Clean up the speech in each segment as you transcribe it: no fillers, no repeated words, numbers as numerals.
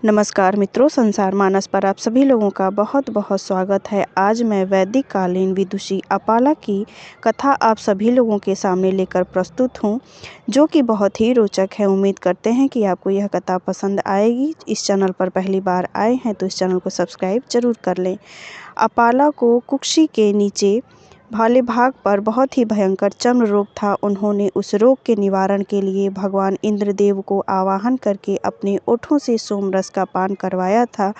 नमस्कार मित्रों, संसार मानस पर आप सभी लोगों का बहुत बहुत स्वागत है। आज मैं वैदिक कालीन विदुषी अपाला की कथा आप सभी लोगों के सामने लेकर प्रस्तुत हूँ, जो कि बहुत ही रोचक है। उम्मीद करते हैं कि आपको यह कथा पसंद आएगी। इस चैनल पर पहली बार आए हैं तो इस चैनल को सब्सक्राइब जरूर कर लें। अपाला को कुक्षी के नीचे भाले भाग पर बहुत ही भयंकर चर्म रोग था। उन्होंने उस रोग के निवारण के लिए भगवान इंद्रदेव को आवाहन करके अपने ओठों से सोमरस का पान करवाया था,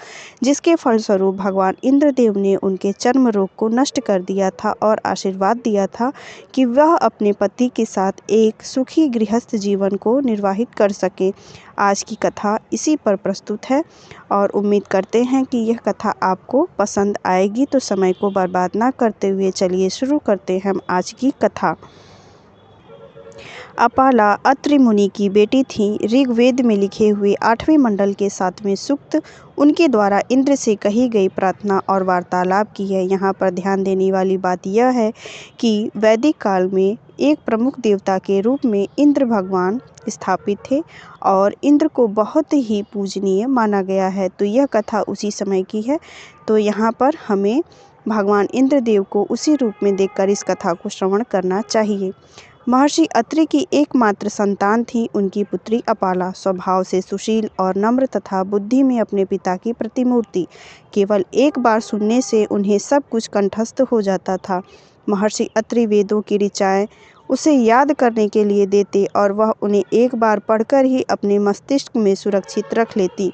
जिसके फलस्वरूप भगवान इंद्रदेव ने उनके चर्म रोग को नष्ट कर दिया था और आशीर्वाद दिया था कि वह अपने पति के साथ एक सुखी गृहस्थ जीवन को निर्वाहित कर सके। आज की कथा इसी पर प्रस्तुत है और उम्मीद करते हैं कि यह कथा आपको पसंद आएगी। तो समय को बर्बाद ना करते हुए चलिए शुरू करते हैं हम आज की कथा। अपाला अत्रि मुनि की बेटी थी। ऋग्वेद में लिखे हुए 8वें मंडल के 7वें सूक्त उनके द्वारा इंद्र से कही गई प्रार्थना और वार्तालाप की है। यहाँ पर ध्यान देने वाली बात यह है कि वैदिक काल में एक प्रमुख देवता के रूप में इंद्र भगवान स्थापित थे और इंद्र को बहुत ही पूजनीय माना गया है। तो यह कथा उसी समय की है। तो यहाँ पर हमें भगवान इंद्रदेव को उसी रूप में देखकर इस कथा को श्रवण करना चाहिए। महर्षि अत्रि की एकमात्र संतान थी उनकी पुत्री अपाला। स्वभाव से सुशील और नम्र तथा बुद्धि में अपने पिता की प्रतिमूर्ति। केवल एक बार सुनने से उन्हें सब कुछ कंठस्थ हो जाता था। महर्षि अत्रि वेदों की ऋचाएँ उसे याद करने के लिए देते और वह उन्हें एक बार पढ़कर ही अपने मस्तिष्क में सुरक्षित रख लेती।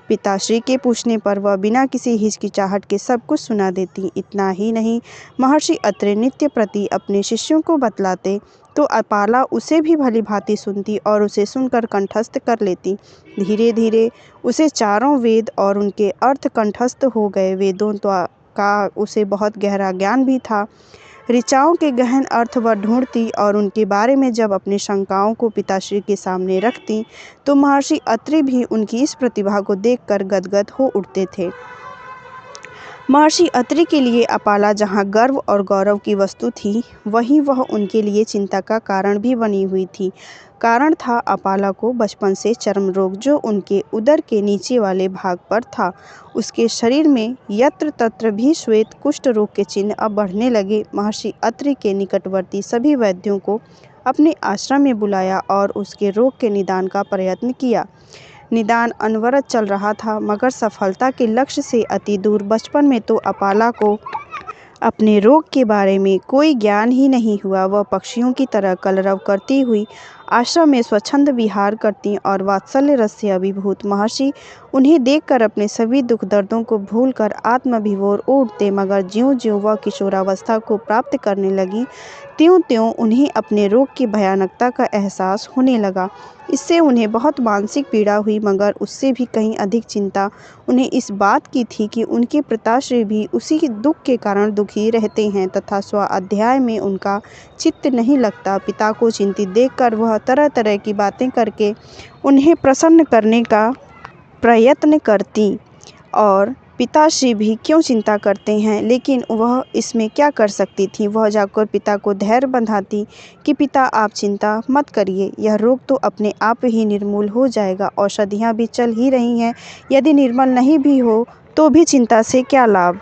पिताश्री के पूछने पर वह बिना किसी हिचकिचाहट के सब कुछ सुना देती। इतना ही नहीं, महर्षि अत्रि नित्य प्रति अपने शिष्यों को बतलाते तो अपाला उसे भी भली भांति सुनती और उसे सुनकर कंठस्थ कर लेती। धीरे धीरे उसे चारों वेद और उनके अर्थ कंठस्थ हो गए। वेदों का उसे बहुत गहरा ज्ञान भी था। ऋचाओं के गहन अर्थ वह ढूंढती और उनके बारे में जब अपनी शंकाओं को पिताश्री के सामने रखती तो महर्षि अत्रि भी उनकी इस प्रतिभा को देखकर गदगद हो उठते थे। महर्षि अत्रि के लिए अपाला जहाँ गर्व और गौरव की वस्तु थी, वहीं वह उनके लिए चिंता का कारण भी बनी हुई थी। कारण था अपाला को बचपन से चर्म रोग, जो उनके उदर के नीचे वाले भाग पर था। उसके शरीर में यत्र तत्र भी श्वेत कुष्ठ रोग के चिन्ह अब बढ़ने लगे। महर्षि अत्रि के निकटवर्ती सभी वैद्यों को अपने आश्रम में बुलाया और उसके रोग के निदान का प्रयत्न किया। निदान अनवरत चल रहा था, मगर सफलता के लक्ष्य से अति दूर। बचपन में तो अपाला को अपने रोग के बारे में कोई ज्ञान ही नहीं हुआ। वह पक्षियों की तरह कलरव करती हुई आश्रम में स्वच्छंद विहार करती और वात्सल्य रस से अभिभूत महर्षि उन्हें देखकर अपने सभी दुख दर्दों को भूलकर आत्मविभोर उठते। मगर ज्यों-ज्यों वह किशोरावस्था को प्राप्त करने लगी, त्यों-त्यों उन्हें अपने रोग की भयानकता का एहसास होने लगा। इससे उन्हें बहुत मानसिक पीड़ा हुई, मगर उससे भी कहीं अधिक चिंता उन्हें इस बात की थी कि उनके पिताश्री भी उसी दुख के कारण दुखी रहते हैं तथा स्वाध्याय में उनका चित्त नहीं लगता। पिता को चिंतित देखकर वह तरह तरह की बातें करके उन्हें प्रसन्न करने का प्रयत्न करती और पिताश्री भी क्यों चिंता करते हैं, लेकिन वह इसमें क्या कर सकती थी। वह जाकर पिता को धैर्य बंधाती कि पिता, आप चिंता मत करिए, यह रोग तो अपने आप ही निर्मूल हो जाएगा। औषधियाँ भी चल ही रही हैं, यदि निर्मल नहीं भी हो तो भी चिंता से क्या लाभ।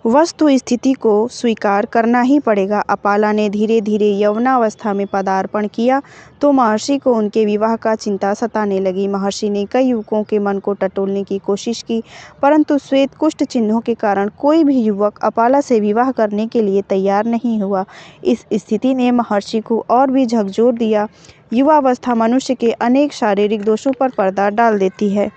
वस्तु स्थिति को स्वीकार करना ही पड़ेगा। अपाला ने धीरे धीरे यौवनावस्था में पदार्पण किया तो महर्षि को उनके विवाह का चिंता सताने लगी। महर्षि ने कई युवकों के मन को टटोलने की कोशिश की, परंतु श्वेत कुष्ठ चिन्हों के कारण कोई भी युवक अपाला से विवाह करने के लिए तैयार नहीं हुआ। इस स्थिति ने महर्षि को और भी झकझोर दिया। युवावस्था मनुष्य के अनेक शारीरिक दोषों पर पर्दा डाल देती है।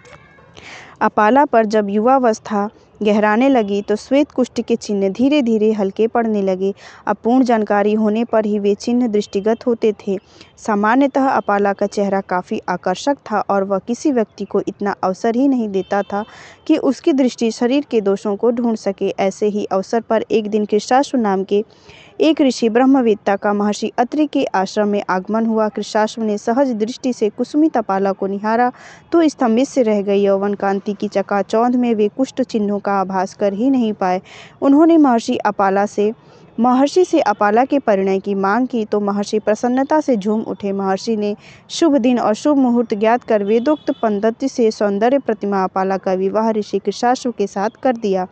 अपाला पर जब युवावस्था गहराने लगी तो श्वेत कुष्ठ के चिन्ह धीरे धीरे हल्के पड़ने लगे। अपूर्ण जानकारी होने पर ही वे चिन्ह दृष्टिगत होते थे। सामान्यतः अपाला का चेहरा काफ़ी आकर्षक था और वह किसी व्यक्ति को इतना अवसर ही नहीं देता था कि उसकी दृष्टि शरीर के दोषों को ढूंढ सके। ऐसे ही अवसर पर एक दिन कृशाश्व नाम के एक ऋषि ब्रह्मवेत्ता का महर्षि अत्रि के आश्रम में आगमन हुआ। कृशाश्व ने सहज दृष्टि से कुसुमित अपाला को निहारा तो स्तंभित से रह गई। यौवन कांति की चकाचौंध में वे कुष्ठ चिन्हों का आभास कर ही नहीं पाए। उन्होंने महर्षि अपाला से महर्षि से अपाला के परिणय की मांग की तो महर्षि प्रसन्नता से झूम उठे। महर्षि ने शुभ दिन और शुभ मुहूर्त ज्ञात कर वेदोक्त पद्धति से सौंदर्य प्रतिमा अपाला का विवाह ऋषि कृशाश्व के साथ कर दिया।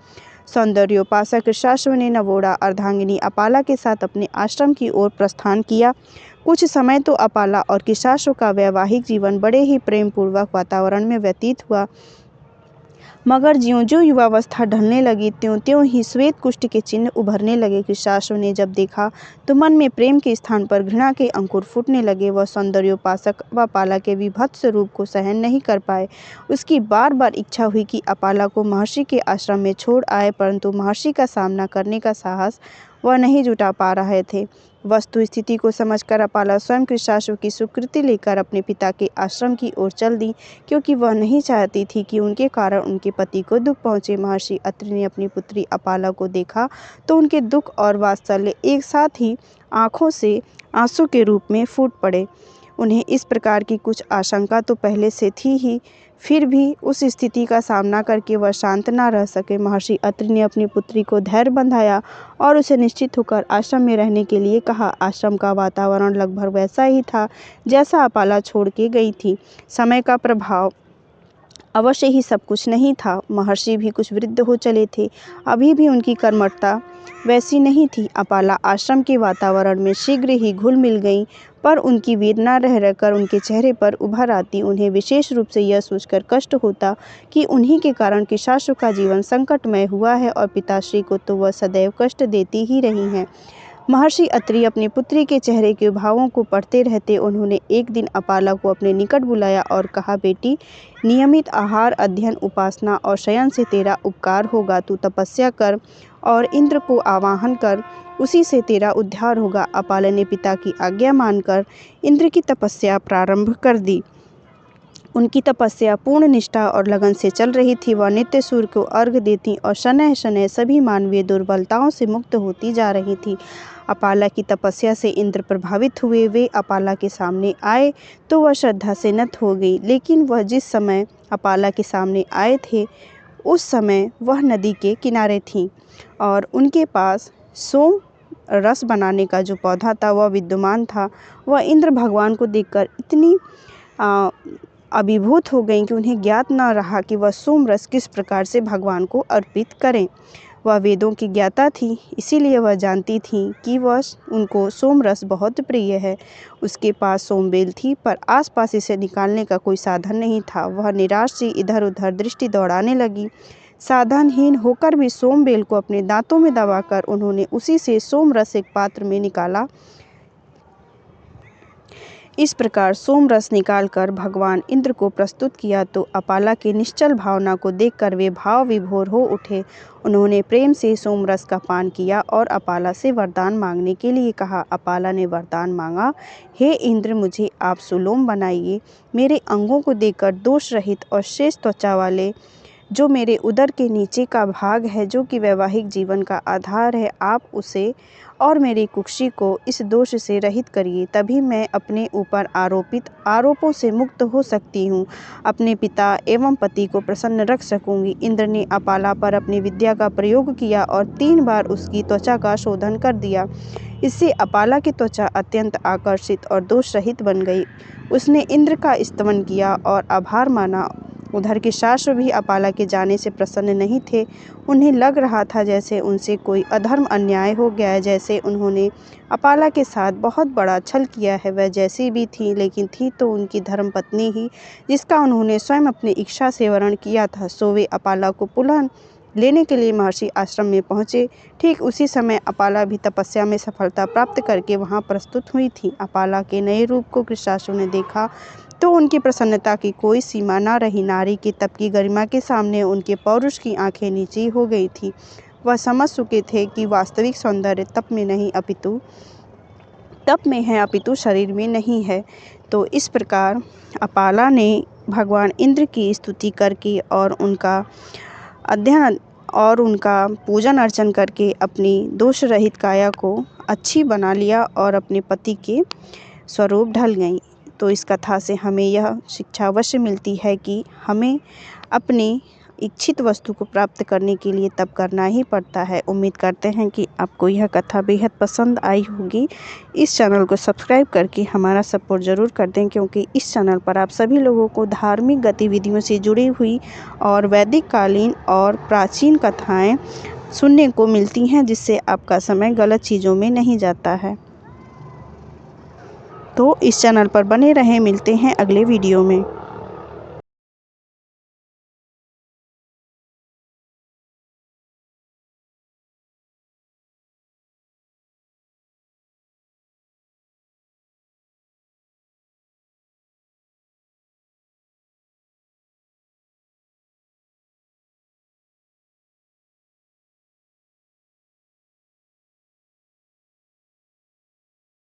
सौंदर्योपासक कृशाश्व ने नवोढ़ा अर्धांगिनी अपाला के साथ अपने आश्रम की ओर प्रस्थान किया। कुछ समय तो अपाला और कृशाश्व का वैवाहिक जीवन बड़े ही प्रेमपूर्वक वातावरण में व्यतीत हुआ, मगर ज्यों-ज्यों युवावस्था ढलने लगी त्यों-त्यों ही श्वेत कुष्ठ के चिन्ह उभरने लगे। कृशाश्व ने जब देखा तो मन में प्रेम के स्थान पर घृणा के अंकुर फूटने लगे। वह सौंदर्योपासक अपाला के विभत्स रूप को सहन नहीं कर पाए। उसकी बार-बार इच्छा हुई कि अपाला को महर्षि के आश्रम में छोड़ आए, परंतु महर्षि का सामना करने का साहस वह नहीं जुटा पा रहे थे। वस्तु स्थिति को समझकर अपाला स्वयं कृशाश्व की स्वीकृति लेकर अपने पिता के आश्रम की ओर चल दी, क्योंकि वह नहीं चाहती थी कि उनके कारण उनके पति को दुख पहुंचे। महर्षि अत्रि ने अपनी पुत्री अपाला को देखा तो उनके दुख और वात्सल्य एक साथ ही आंखों से आंसू के रूप में फूट पड़े। उन्हें इस प्रकार की कुछ आशंका तो पहले से थी ही, फिर भी उस स्थिति का सामना करके वह शांत न रह सके। महर्षि अत्रि ने अपनी पुत्री को धैर्य बंधाया और उसे निश्चित होकर आश्रम में रहने के लिए कहा। आश्रम का वातावरण लगभग वैसा ही था जैसा अपाला छोड़ के गई थी। समय का प्रभाव अवश्य ही सब कुछ नहीं था। महर्षि भी कुछ वृद्ध हो चले थे, अभी भी उनकी कर्मठता वैसी नहीं थी। अपाला आश्रम के वातावरण में शीघ्र ही घुल मिल गई, पर उनकी वेदना रह रहकर उनके चेहरे पर उभर आती। उन्हें विशेष रूप से यह सोचकर कष्ट होता कि उन्हीं के कारण कृशाश्व का जीवन संकटमय हुआ है और पिताश्री को तो वह सदैव कष्ट देती ही रही हैं। महर्षि अत्रि अपनी पुत्री के चेहरे के भावों को पढ़ते रहते। उन्होंने एक दिन अपाला को अपने निकट बुलाया और कहा, बेटी, नियमित आहार, अध्ययन, उपासना और शयन से तेरा उपकार होगा। तू तपस्या कर और इंद्र को आवाहन कर, उसी से तेरा उद्धार होगा। अपाला ने पिता की आज्ञा मानकर इंद्र की तपस्या प्रारंभ कर दी। उनकी तपस्या पूर्ण निष्ठा और लगन से चल रही थी। वह नित्य सूर्य को अर्घ्य देती और शनैः शनैः सभी मानवीय दुर्बलताओं से मुक्त होती जा रही थी। अपाला की तपस्या से इंद्र प्रभावित हुए। वे अपाला के सामने आए तो वह श्रद्धा से नत हो गई, लेकिन वह जिस समय अपाला के सामने आए थे उस समय वह नदी के किनारे थीं और उनके पास सोम रस बनाने का जो पौधा था वह विद्यमान था। वह इंद्र भगवान को देखकर इतनी अभिभूत हो गईं कि उन्हें ज्ञात न रहा कि वह सोम रस किस प्रकार से भगवान को अर्पित करें। वह वेदों की ज्ञाता थी, इसीलिए वह जानती थी कि वह उनको सोम रस बहुत प्रिय है। उसके पास सोमबेल थी, पर आसपास इसे निकालने का कोई साधन नहीं था। वह निराश सी इधर उधर दृष्टि दौड़ाने लगी। साधनहीन होकर भी सोमबेल को अपने दांतों में दबाकर उन्होंने उसी से सोम रस एक पात्र में निकाला। इस प्रकार सोम रस निकालकर भगवान इंद्र को प्रस्तुत किया तो अपाला की निश्चल भावना को देखकर वे भाव विभोर हो उठे। उन्होंने प्रेम से सोम रस का पान किया और अपाला से वरदान मांगने के लिए कहा। अपाला ने वरदान मांगा, हे इंद्र, मुझे आप सुलोम बनाइए। मेरे अंगों को देखकर दोष रहित और शेष त्वचा वाले जो मेरे उदर के नीचे का भाग है, जो कि वैवाहिक जीवन का आधार है, आप उसे और मेरी कुक्षी को इस दोष से रहित करिए, तभी मैं अपने ऊपर आरोपित आरोपों से मुक्त हो सकती हूँ, अपने पिता एवं पति को प्रसन्न रख सकूंगी। इंद्र ने अपाला पर अपनी विद्या का प्रयोग किया और 3 बार उसकी त्वचा का शोधन कर दिया। इससे अपाला की त्वचा अत्यंत आकर्षित और दोष रहित बन गई। उसने इंद्र का स्तवन किया और आभार माना। उधर कृशाश्व भी अपाला के जाने से प्रसन्न नहीं थे। उन्हें लग रहा था जैसे उनसे कोई अधर्म अन्याय हो गया है, जैसे उन्होंने अपाला के साथ बहुत बड़ा छल किया है। वह जैसी भी थी, लेकिन थी तो उनकी धर्मपत्नी ही, जिसका उन्होंने स्वयं अपनी इच्छा से वरण किया था। सो वे अपाला को पुनः लेने के लिए महर्षि आश्रम में पहुँचे। ठीक उसी समय अपाला भी तपस्या में सफलता प्राप्त करके वहाँ प्रस्तुत हुई थी। अपाला के नए रूप को कृशाश्व ने देखा तो उनकी प्रसन्नता की कोई सीमा न रही। नारी के तप की गरिमा के सामने उनके पौरुष की आंखें नीची हो गई थी। वह समझ चुके थे कि वास्तविक सौंदर्य तप में है, अपितु शरीर में नहीं है। तो इस प्रकार अपाला ने भगवान इंद्र की स्तुति करके और उनका अध्ययन और उनका पूजन अर्चन करके अपनी दोष रहित काया को अच्छी बना लिया और अपने पति के स्वरूप ढल गई। तो इस कथा से हमें यह शिक्षा अवश्य मिलती है कि हमें अपनी इच्छित वस्तु को प्राप्त करने के लिए तप करना ही पड़ता है। उम्मीद करते हैं कि आपको यह कथा बेहद पसंद आई होगी। इस चैनल को सब्सक्राइब करके हमारा सपोर्ट ज़रूर कर दें, क्योंकि इस चैनल पर आप सभी लोगों को धार्मिक गतिविधियों से जुड़ी हुई और वैदिक कालीन और प्राचीन कथाएँ सुनने को मिलती हैं, जिससे आपका समय गलत चीज़ों में नहीं जाता है। तो इस चैनल पर बने रहें, मिलते हैं अगले वीडियो में।